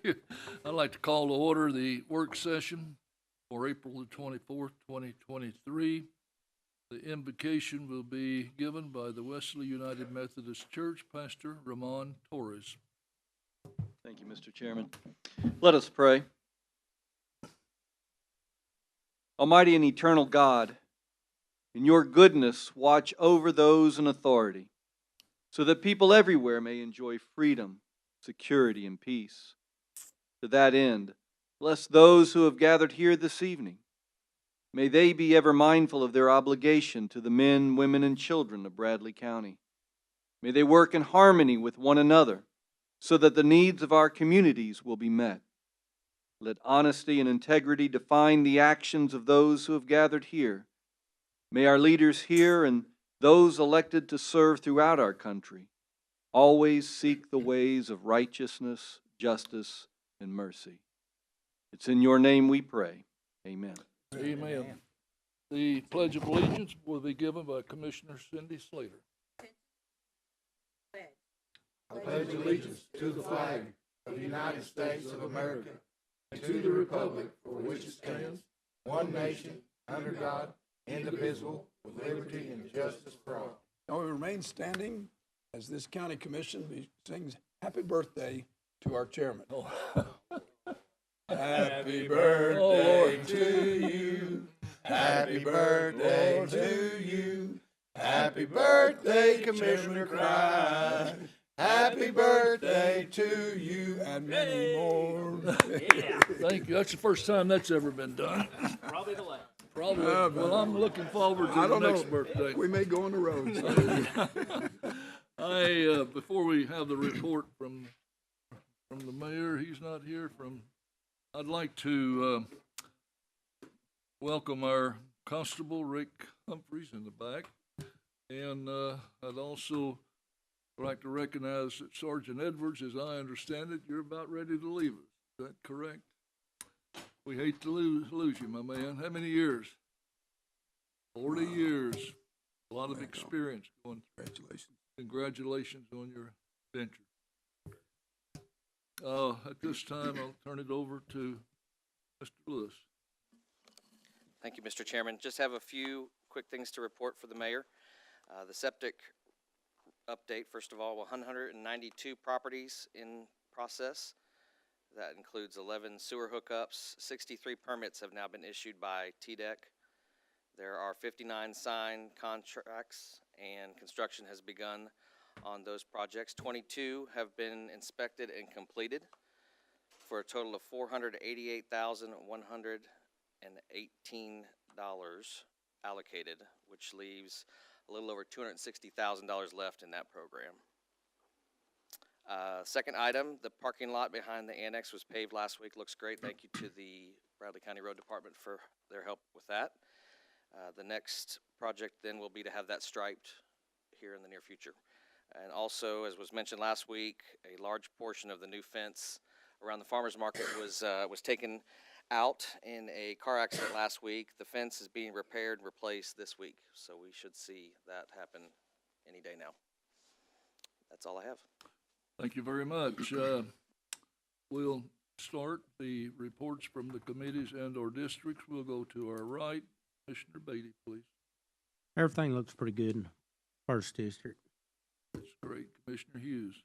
I'd like to call to order the work session for April the 24th, 2023. The invocation will be given by the Wesley United Methodist Church Pastor Ramon Torres. Thank you, Mr. Chairman. Let us pray. Almighty and eternal God, in your goodness, watch over those in authority, so that people everywhere may enjoy freedom, security, and peace. To that end, bless those who have gathered here this evening. May they be ever mindful of their obligation to the men, women, and children of Bradley County. May they work in harmony with one another so that the needs of our communities will be met. Let honesty and integrity define the actions of those who have gathered here. May our leaders here and those elected to serve throughout our country always seek the ways of righteousness, justice, and mercy. It's in your name we pray. Amen. Amen. The Pledge of Allegiance will be given by Commissioner Cindy Slater. I pledge allegiance to the flag of the United States of America and to the republic for which it stands, one nation, under God, indivisible, with liberty and justice for all. Now we remain standing as this county commission sings happy birthday to our chairman. Oh. Happy birthday to you. Happy birthday to you. Happy birthday, Commissioner Cry. Happy birthday to you and many more. Thank you. That's the first time that's ever been done. Probably the last. Probably. Well, I'm looking forward to the next birthday. We may go on the road. Before we have the report from the mayor, he's not here. I'd like to welcome our constable Rick Humphreys in the back, and I'd also like to recognize that Sergeant Edwards, as I understand it, you're about ready to leave us. Is that correct? We hate to lose you, my man. How many years? 40 years. A lot of experience going through. Congratulations on your venture. At this time, I'll turn it over to Mr. Lewis. Thank you, Mr. Chairman. Just have a few quick things to report for the mayor. The septic update, first of all, 192 properties in process. That includes 11 sewer hookups. 63 permits have now been issued by TDEC. There are 59 signed contracts, and construction has begun on those projects. 22 have been inspected and completed for a total of $488,118 allocated, which leaves a little over $260,000 left in that program. Second item, the parking lot behind the annex was paved last week. Looks great. Thank you to the Bradley County Road Department for their help with that. The next project then will be to have that striped here in the near future. And also, as was mentioned last week, a large portion of the new fence around the farmers market was taken out in a car accident last week. The fence is being repaired and replaced this week, so we should see that happen any day now. That's all I have. Thank you very much. We'll start the reports from the committees and or districts. We'll go to our right. Commissioner Beatty, please. Everything looks pretty good in the first district. That's great. Commissioner Hughes.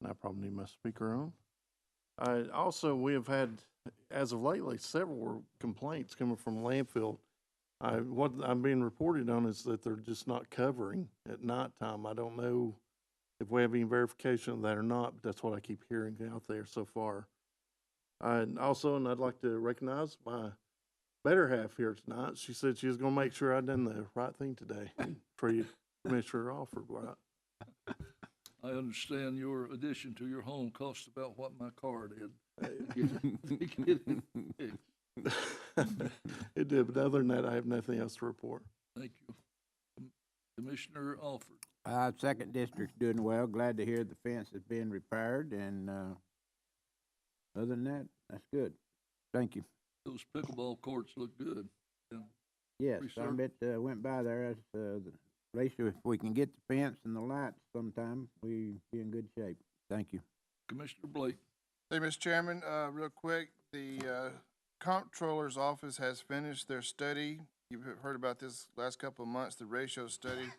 I probably need my speaker on. Also, we have had, as of lately, several complaints coming from landfill. What I'm being reported on is that they're just not covering at nighttime. I don't know if we have any verification of that or not, but that's what I keep hearing out there so far. And I'd like to recognize my better half here tonight. She said she was going to make sure I done the right thing today for you, Commissioner Alford. Right? I understand your addition to your home cost about what my car did. It did, but other than that, I have nothing else to report. Thank you. Commissioner Alford. Second district's doing well. Glad to hear the fence is being repaired, and other than that, that's good. Thank you. Those pickleball courts look good. Yeah. Yes, I Reserve. bet, went by there, at least if we can get the fence and the lights sometime, we be in good shape. Thank you. Commissioner Blake. Hey, Mr. Chairman, real quick, the comptroller's office has finished their study. You've heard about this last couple of months, the ratio study.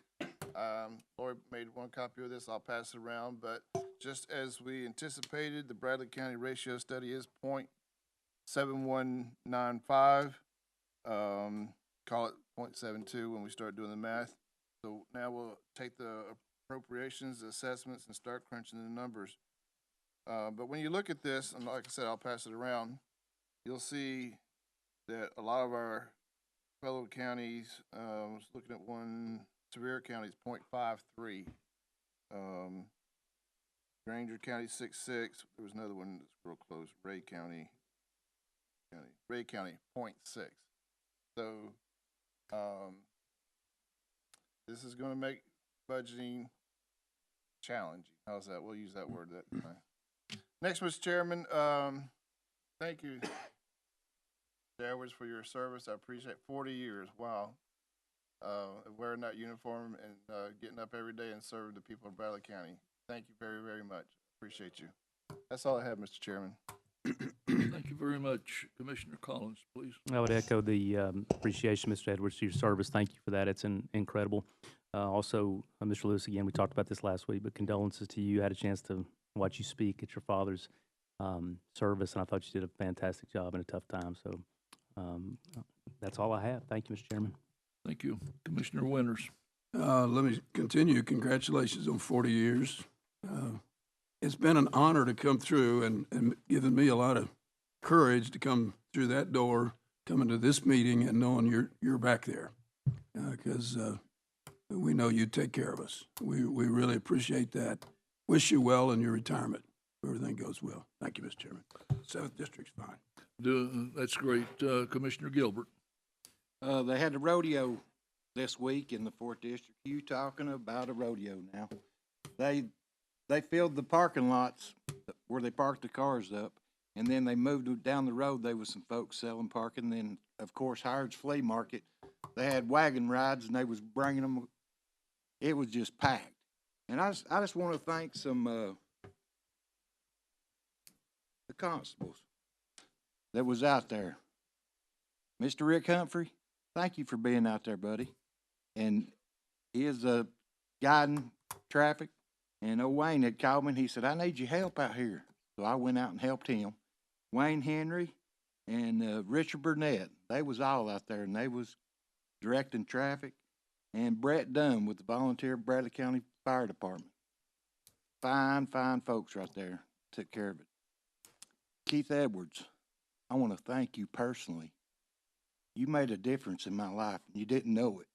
Lori made one copy of this, I'll pass it around, but just as we anticipated, the Bradley County ratio study is 0.7195. Call it 0.72 when we start doing the math. So now we'll take the appropriations, the assessments, and start crunching the numbers. But when you look at this, and like I said, I'll pass it around, you'll see that a lot of our fellow counties, was looking at one, Sevier County is 0.53. Granger County 6.6. There was another one that's real close, Ray County 0.6. So, this is gonna make budgeting challenging. How's that? We'll use that word that time. Next, Mr. Chairman, thank you, Edwards, for your service. I appreciate 40 years. Wow. Wearing that uniform and getting up every day and serving the people of Bradley County. Thank you very, very much. Appreciate you. That's all I have, Mr. Chairman. Thank you very much. Commissioner Collins, please. I would echo the appreciation, Mr. Edwards, to your service. Thank you for that. It's incredible. Also, Mr. Lewis, again, we talked about this last week, but condolences to you. I had a chance to watch you speak at your father's service, and I thought you did a fantastic job in a tough time. So that's all I have. Thank you, Mr. Chairman. Thank you. Commissioner Winters. Let me continue. Congratulations on 40 years. It's been an honor to come through and given me a lot of courage to come through that door, coming to this meeting and knowing you're back there. Because we know you take care of us. We really appreciate that. Wish you well in your retirement. Everything goes well. Thank you, Mr. Chairman. 7th District's fine. That's great. Commissioner Gilbert. They had a rodeo this week in the 4th District. You talking about a rodeo now? They filled the parking lots where they parked the cars up, and then they moved down the road. There was some folks selling parking. Then, of course, Howard's Flea Market. They had wagon rides, and they was bringing them. It was just packed. And I just want to thank some the constables that was out there. Mr. Rick Humphrey, thank you for being out there, buddy. And he is guiding traffic. And old Wayne had called me, and he said, I need your help out here. So I went out and helped him. Wayne Henry and Richard Burnett, they was all out there, and they was directing traffic. And Brett Dunn with the volunteer Bradley County Fire Department. Fine, fine folks right there. Took care of it. Keith Edwards, I want to thank you personally. You made a difference in my life, and you didn't know it.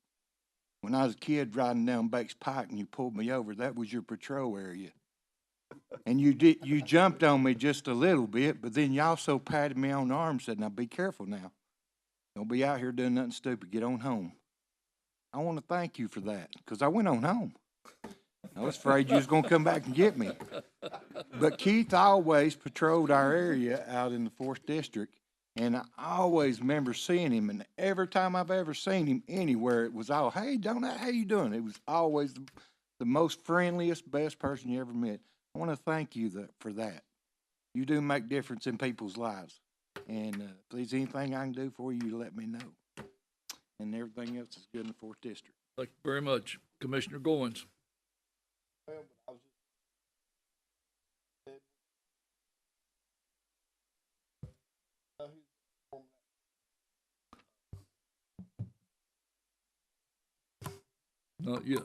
When I was a kid riding down Bates Pike and you pulled me over, that was your patrol area. And you jumped on me just a little bit, but then you also patted me on the arm and said, now be careful now. Don't be out here doing nothing stupid. Get on home. I want to thank you for that, because I went on home. I was afraid you was going to come back and get me. But Keith always patrolled our area out in the 4th District, and I always remember seeing him, and every time I've ever seen him anywhere, it was all, hey, Donut, how you doing? It was always the most friendliest, best person you ever met. I want to thank you for that. You do make difference in people's lives. And if there's anything I can do for you, you let me know. And everything else is good in the 4th District. Thank you very much. Commissioner Goins. Not yet.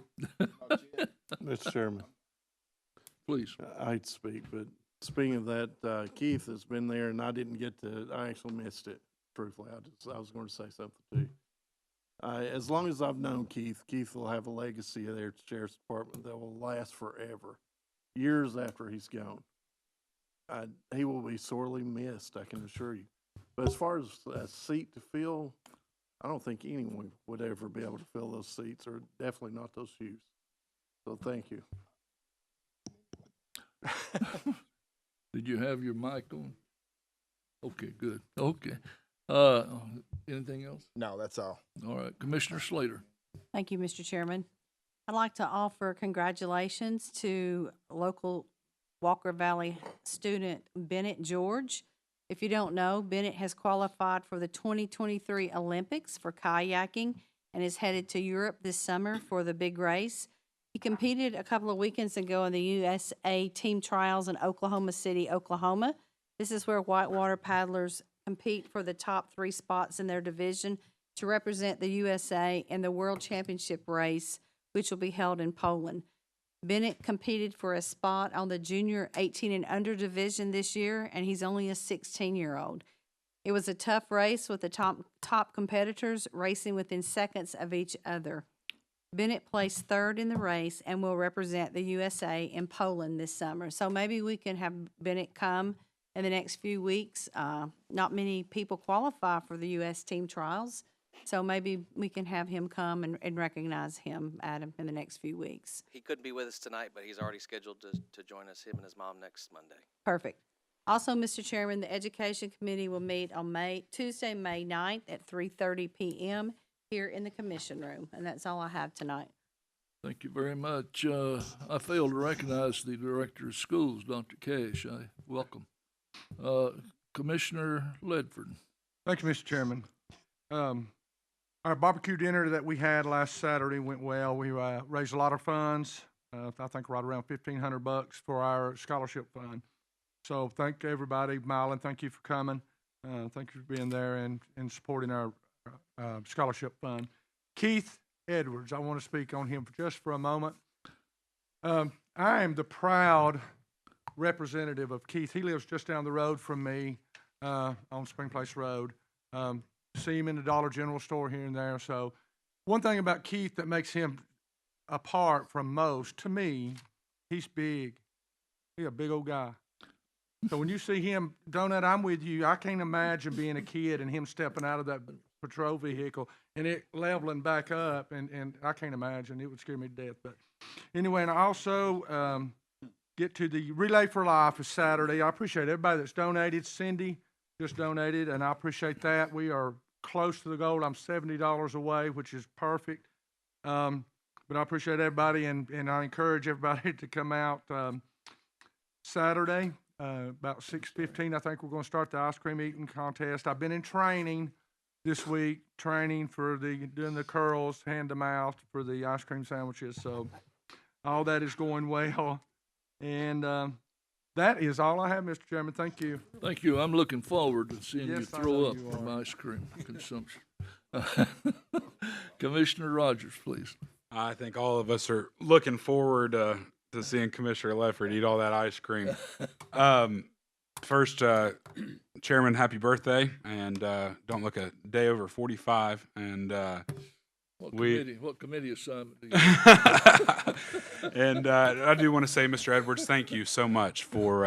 Mr. Chairman, Please. I hate to speak, but speaking of that, Keith has been there, and I didn't get to, I actually missed it, truthfully. I was going to say something too. As long as I've known Keith, Keith will have a legacy there at the Sheriff's Department that will last forever, years after he's gone. He will be sorely missed, I can assure you. But as far as a seat to fill, I don't think anyone would ever be able to fill those seats, or definitely not those shoes. So thank you. Did you have your mic on? Okay, good. Okay. Uh, anything else? No, that's all. All right, Commissioner Slater. Thank you, Mr. Chairman. I'd like to offer congratulations to local Walker Valley student Bennett George. If you don't know, Bennett has qualified for the 2023 Olympics for kayaking and is headed to Europe this summer for the big race. He competed a couple of weekends ago in the USA team trials in Oklahoma City, Oklahoma. This is where whitewater paddlers compete for the top 3 spots in their division to represent the USA in the World Championship race, which will be held in Poland. Bennett competed for a spot on the junior 18 and under division this year, and he's only a 16-year-old. It was a tough race with the top competitors racing within seconds of each other. Bennett placed 3rd in the race and will represent the USA in Poland this summer. So maybe we can have Bennett come in the next few weeks. Not many people qualify for the U.S. team trials, so maybe we can have him come and recognize him, Adam, in the next few weeks. He couldn't be with us tonight, but he's already scheduled to join us, him and his mom, next Monday. Perfect. Also, Mr. Chairman, the Education Committee will meet on Tuesday, May 9th at 3:30 p.m. here in the Commission Room, and that's all I have tonight. Thank you very much. I failed to recognize the Director of Schools, Dr. Cash. I welcome. Commissioner Ledford. Thank you, Mr. Chairman. Our barbecue dinner that we had last Saturday went well. We raised a lot of funds. I think right around $1,500 for our scholarship fund. So thank everybody. Mylan, thank you for coming. Thank you for being there and supporting our scholarship fund. Keith Edwards, I want to speak on him just for a moment. I am the proud representative of Keith. He lives just down the road from me on Spring Place Road. See him in the Dollar General store here and there. So one thing about Keith that makes him apart from most, to me, he's big. He's a big old guy. So when you see him, Donut, I'm with you. I can't imagine being a kid and him stepping out of that patrol vehicle and it leveling back up, and I can't imagine. It would scare me to death. But anyway, and I also get to the Relay for Life is Saturday. I appreciate everybody that's donated. Cindy just donated, and I appreciate that. We are close to the goal. I'm $70 away, which is perfect. But I appreciate everybody, and I encourage everybody to come out Saturday, about 6:15. I think we're going to start the ice cream eating contest. I've been in training this week, training for doing the curls, hand to mouth for the ice cream sandwiches. So all that is going well, and that is all I have, Mr. Chairman. Thank you. Thank you. I'm looking forward to seeing you Yes, I throw know up you from are. ice cream consumption. Commissioner Rogers, please. I think all of us are looking forward to seeing Commissioner Leffert eat all that ice cream. First, Chairman, happy birthday, and don't look a day over 45. And What committee assignment do you have? and I do want to say, Mr. Edwards, thank you so much for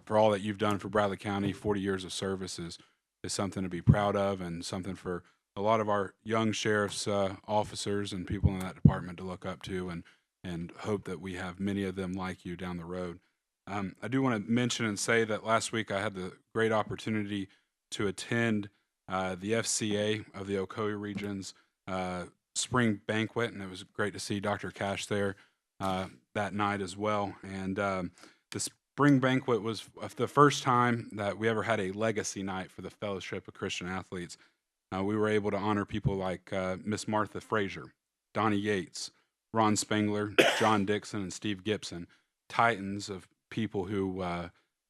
all that you've done for Bradley County. 40 years of service is something to be proud of, and something for a lot of our young sheriff's officers and people in that department to look up to, and hope that we have many of them like you down the road. I do want to mention and say that last week I had the great opportunity to attend the FCA of the Ocoee Region's spring banquet, and it was great to see Dr. Cash there that night as well. And the spring banquet was the first time that we ever had a legacy night for the Fellowship of Christian Athletes. We were able to honor people like Miss Martha Frazier, Donnie Yates, Ron Spangler, John Dixon, and Steve Gibson, titans of people who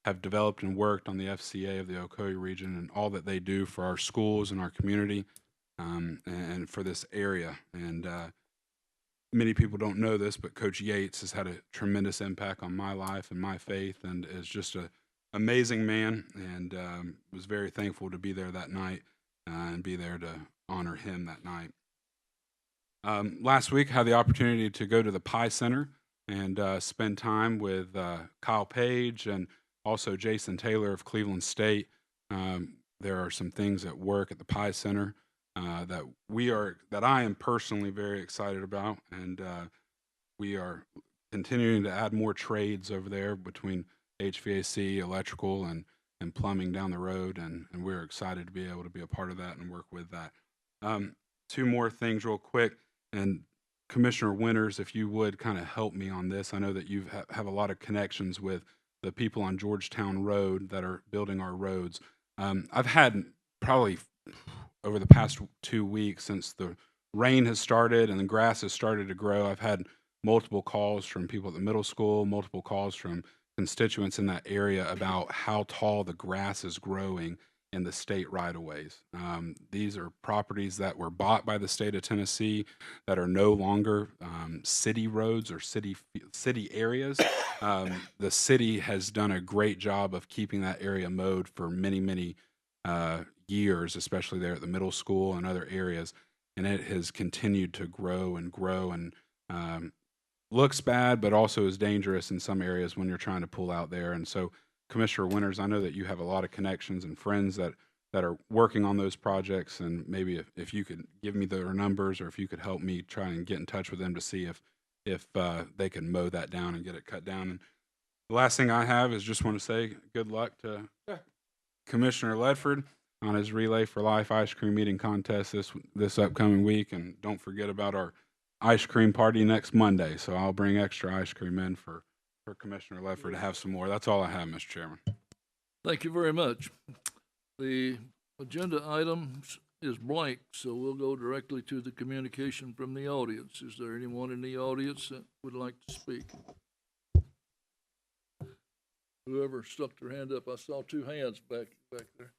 have developed and worked on the FCA of the Ocoee region, and all that they do for our schools and our community and for this area. And many people don't know this, but Coach Yates has had a tremendous impact on my life and my faith, and is just an amazing man, and was very thankful to be there that night and be there to honor him that night. Last week, I had the opportunity to go to the Pie Center and spend time with Kyle Page and also Jason Taylor of Cleveland State. There are some things at work at the Pie Center that I am personally very excited about, and we are continuing to add more trades over there between HVAC, electrical, and and plumbing down the road, and we're excited to be able to be a part of that and work with that. Two more things real quick, and Commissioner Winters, if you would kind of help me on this. I know that you have a lot of connections with the people on Georgetown Road that are building our roads. I've had probably over the past 2 weeks since the rain has started and the grass has started to grow, I've had multiple calls from people at the middle school, multiple calls from constituents in that area about how tall the grass is growing in the state right-of-ways. These are properties that were bought by the state of Tennessee that are no longer city roads or city areas. The city has done a great job of keeping that area mowed for many, many years, especially there at the middle school and other areas, and it has continued to grow and grow, and looks bad, but also is dangerous in some areas when you're trying to pull out there. And so, Commissioner Winters, I know that you have a lot of connections and friends that are working on those projects, and maybe if you could give me their numbers, or if you could help me try and get in touch with them to see if they can mow that down and get it cut down. And the last thing I have is just want to say good luck to Commissioner Ledford on his Relay for Life ice cream eating contest this upcoming week, and don't forget about our ice cream party next Monday. So I'll bring extra ice cream in for Commissioner Ledford to have some more. That's all I have, Mr. Chairman. Thank you very much. The agenda items is blank, so we'll go directly to the communication from the audience. Is there anyone in the audience that would like to speak? Whoever stuck their hand up, I saw two hands back there.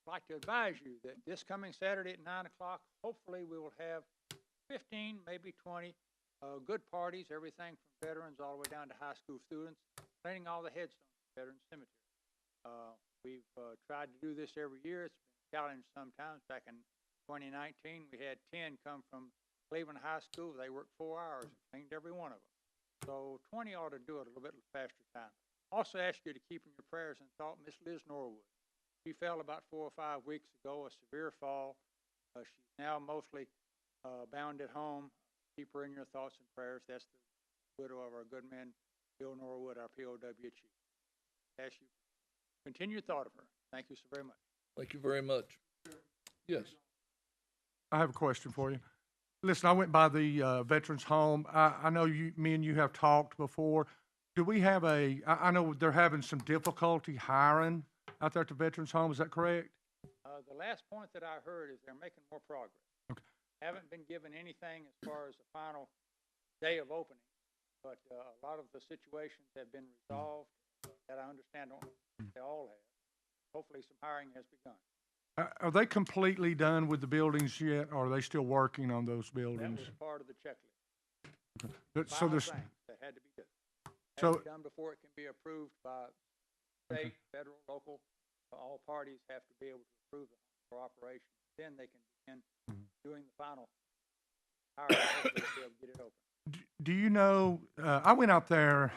I'd like to advise you that this coming Saturday at 9 o'clock, hopefully we will have 15, maybe 20 good parties, everything from veterans all the way down to high school students, cleaning all the headstones at Veterans Cemetery. We've tried to do this every year. It's been a challenge sometimes. Back in 2019, we had 10 come from Cleveland High School. They worked 4 hours and cleaned every one of them. So 20 ought to do it a little bit faster time. Also ask you to keep in your prayers and thought Miss Liz Norwood. She fell about 4 or 5 weeks ago, a severe fall. She's now mostly bound at home. Keep her in your thoughts and prayers. That's the widow of our good man, Bill Norwood, our POW chief. Ask you continue thought of her. Thank you so very much. Thank you very much. Yes. I have a question for you. Listen, I went by the veterans home. I know me and you have talked before. Do we have I know they're having some difficulty hiring out there at the veterans home. Is that correct? The last point that I heard is they're making more progress. Okay. Haven't been given anything as far as the final day of opening, but a lot of the situations have been resolved that I understand they all have. Hopefully some hiring has begun. Are they completely done with the buildings yet, or are they still working on those That buildings? was part of the checklist. So Final there's, things that had to be done. So- Had to be done before it can be approved by state, federal, local. All parties have to be able to approve the cooperation. Then they can begin doing the final hiring. Hopefully they'll be able to get it open. do you know, I went out there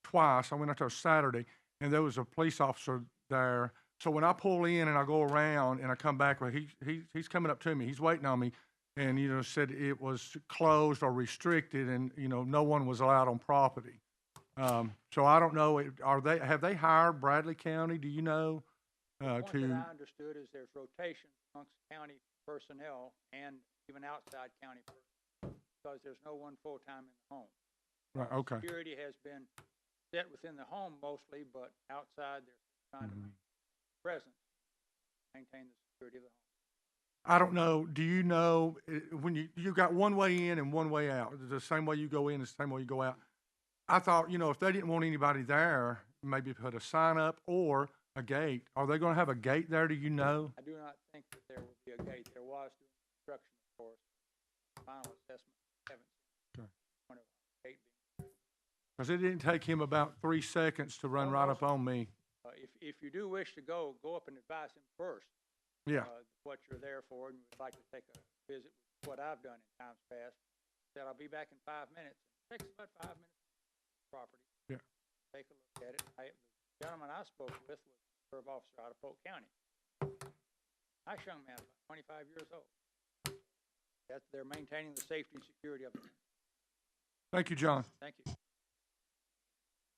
twice. I went out there Saturday, and there was a police officer there. So when I pull in and I go around and I come back, well, he's coming up to me. He's waiting on me, and said it was closed or restricted, and no one was allowed on property. So I don't know. Have they hired Bradley County? Do you know? One that I understood is there's rotation amongst county personnel and even outside county personnel because there's no one full-time in the home. Right. Okay. Security has been set within the home mostly, but outside they're trying to be present, maintain the security of the home. I don't know. Do you know when you got one way in and one way out? The same way you go in is the same way you go out. I thought, if they didn't want anybody there, maybe put a sign up or a gate. Are they going to have a gate there? Do you know? I do not think that there will be a gate. There was during construction, of course. Final assessment, haven't seen one of a gate being. Because it didn't take him about 3 seconds to run right up on me. If you do wish to go up and advise him first. Yeah. What you're there for, and would like to take a visit with what I've done in times past. Said I'll be back in 5 minutes. It takes about 5 minutes to property. Yeah. Take a look at it. The gentleman I spoke with was a reserve officer out of Polk County. Nice young man, about 25 years old. They're maintaining the safety and security of the. Thank you, John. Thank you.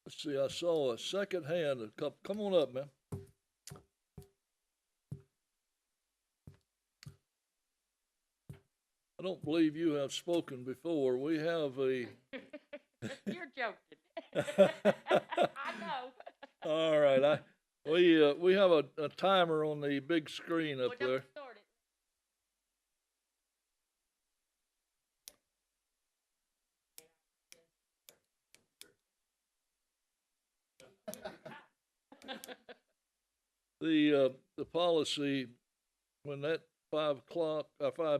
Let's see, I saw a second hand, a couple, come on up, man. I don't believe you have spoken before. We have a. You're joking. I know. All right, we have a timer on the big screen up Well, there. don't start it. The policy, when that 5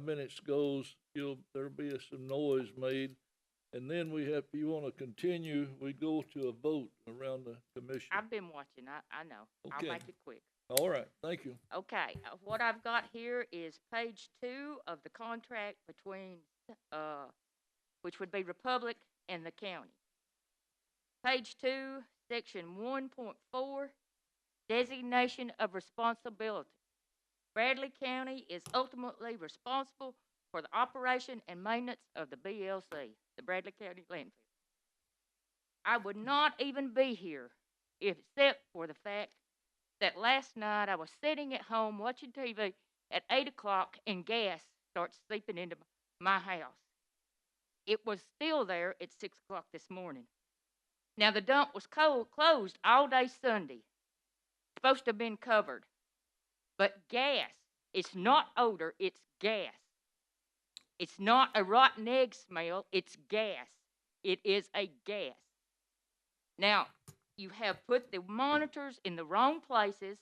minutes goes, there'll be some noise made. And then if you want to continue, we go to a vote around the commission. I've been watching. I know. Okay. I'll make it quick. All right, thank you. Okay, what I've got here is page 2 of the contract between, which would be Republic and the county. Page 2, section 1.4, designation of responsibility. Bradley County is ultimately responsible for the operation and maintenance of the BLC, the Bradley County Landfill. I would not even be here except for the fact that last night I was sitting at home watching TV at 8 o'clock and gas starts seeping into my house. It was still there at 6 o'clock this morning. Now, the dump was closed all day Sunday. Supposed to have been covered. But gas, it's not odor, it's gas. It's not a rotten egg smell, it's gas. It is a gas. Now, you have put the monitors in the wrong places.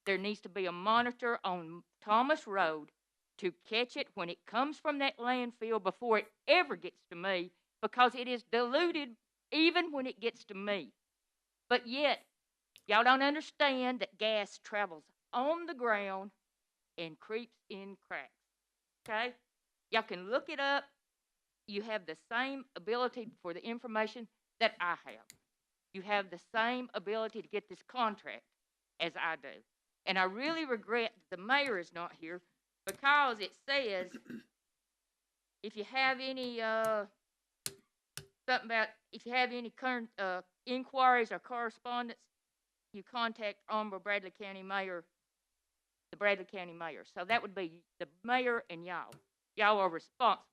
There needs to be a monitor on Thomas Road to catch it when it comes from that landfill before it ever gets to me, because it is diluted even when it gets to me. But yet, y'all don't understand that gas travels on the ground and creeps in cracks, okay? Y'all can look it up. You have the same ability for the information that I have. You have the same ability to get this contract as I do. And I really regret that the mayor is not here, because it says if you have any, something about if you have any current inquiries or correspondence, you contact Honorable Bradley County Mayor, the Bradley County Mayor. So that would be the mayor and y'all. Y'all are responsible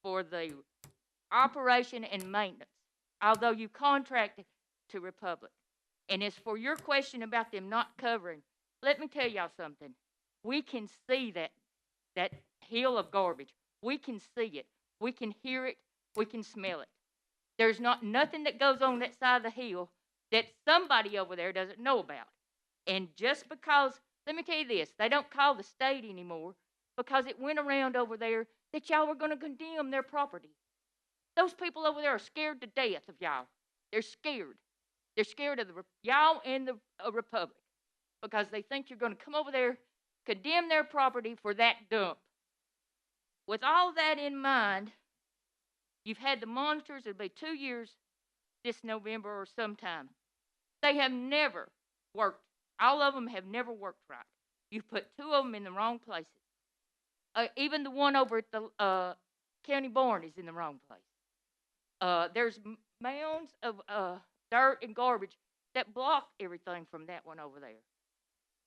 for the operation and maintenance, although you contracted to Republic. And as for your question about them not covering, let me tell y'all something. We can see that hill of garbage. We can see it. We can hear it. We can smell it. There's nothing that goes on that side of the hill that somebody over there doesn't know about. And just because, let me tell you this, they don't call the state anymore because it went around over there that y'all were going to condemn their property. Those people over there are scared to death of y'all. They're scared. They're scared of y'all and the Republic, because they think you're going to come over there, condemn their property for that dump. With all that in mind, you've had the monitors. It'll be 2 years this November or sometime. They have never worked. All of them have never worked right. You've put 2 of them in the wrong places. Even the one over at the county barn is in the wrong place. There's mounds of dirt and garbage that block everything from that one over there.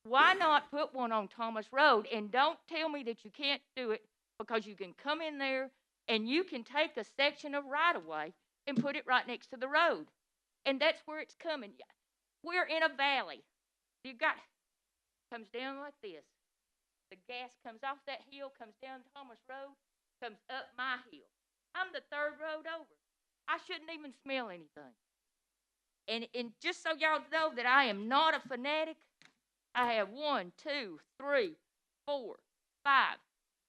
Why not put one on Thomas Road? And don't tell me that you can't do it, because you can come in there and you can take a section of right-of-way and put it right next to the road. And that's where it's coming. We're in a valley. Comes down like this. The gas comes off that hill, comes down Thomas Road, comes up my hill. I'm the 3rd road over. I shouldn't even smell anything. And just so y'all know that I am not a fanatic, I have 1, 2, 3, 4, 5,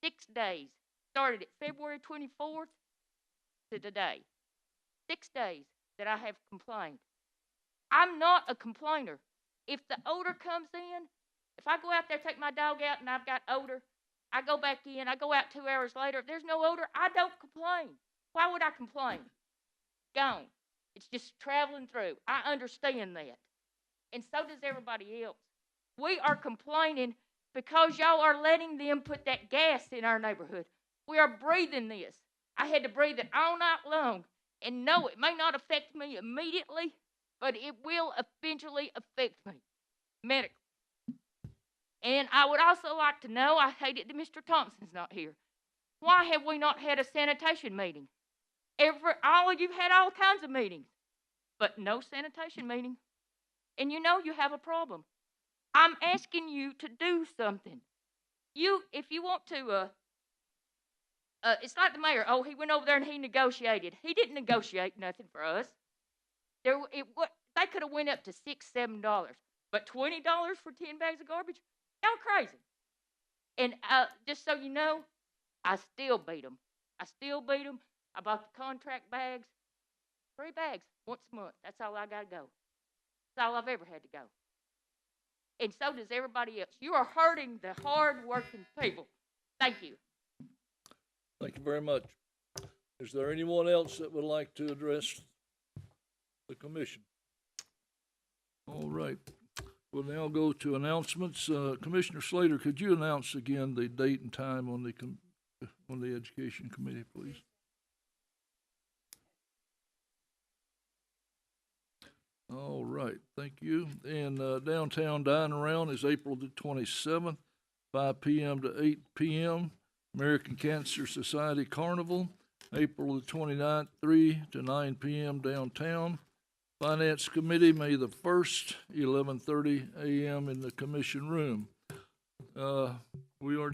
6 days. Started at February 24th to today. 6 days that I have complained. I'm not a complainer. If the odor comes in, if I go out there, take my dog out, and I've got odor, I go back in, I go out 2 hours later. If there's no odor, I don't complain. Why would I complain? Gone. It's just traveling through. I understand that. And so does everybody else. We are complaining because y'all are letting them put that gas in our neighborhood. We are breathing this. I had to breathe it all night long. And no, it may not affect me immediately, but it will eventually affect me medically. And I would also like to know, I hate it that Mr. Thompson's not here. Why have we not had a sanitation meeting? All of you've had all kinds of meetings, but no sanitation meeting. And you know you have a problem. I'm asking you to do something. If you want to, it's like the mayor. Oh, he went over there and he negotiated. He didn't negotiate nothing for us. They could have went up to $6, $7, but $20 for 10 bags of garbage? Y'all crazy. And just so you know, I still beat them. I bought the contract bags, 3 bags once a month. That's all I got to go. That's all I've ever had to go. And so does everybody else. You are hurting the hard-working people. Thank you. Thank you very much. Is there anyone else that would like to address the commission? All right. We'll now go to announcements. Commissioner Slater, could you announce again the date and time on the Education Committee, please? All right, thank you. And downtown dine around is April the 27th, 5 p.m. to 8 p.m. American Cancer Society Carnival, April the 29th, 3 to 9 p.m. downtown. Finance Committee, May the 1st, 11:30 a.m. in the commission room. We are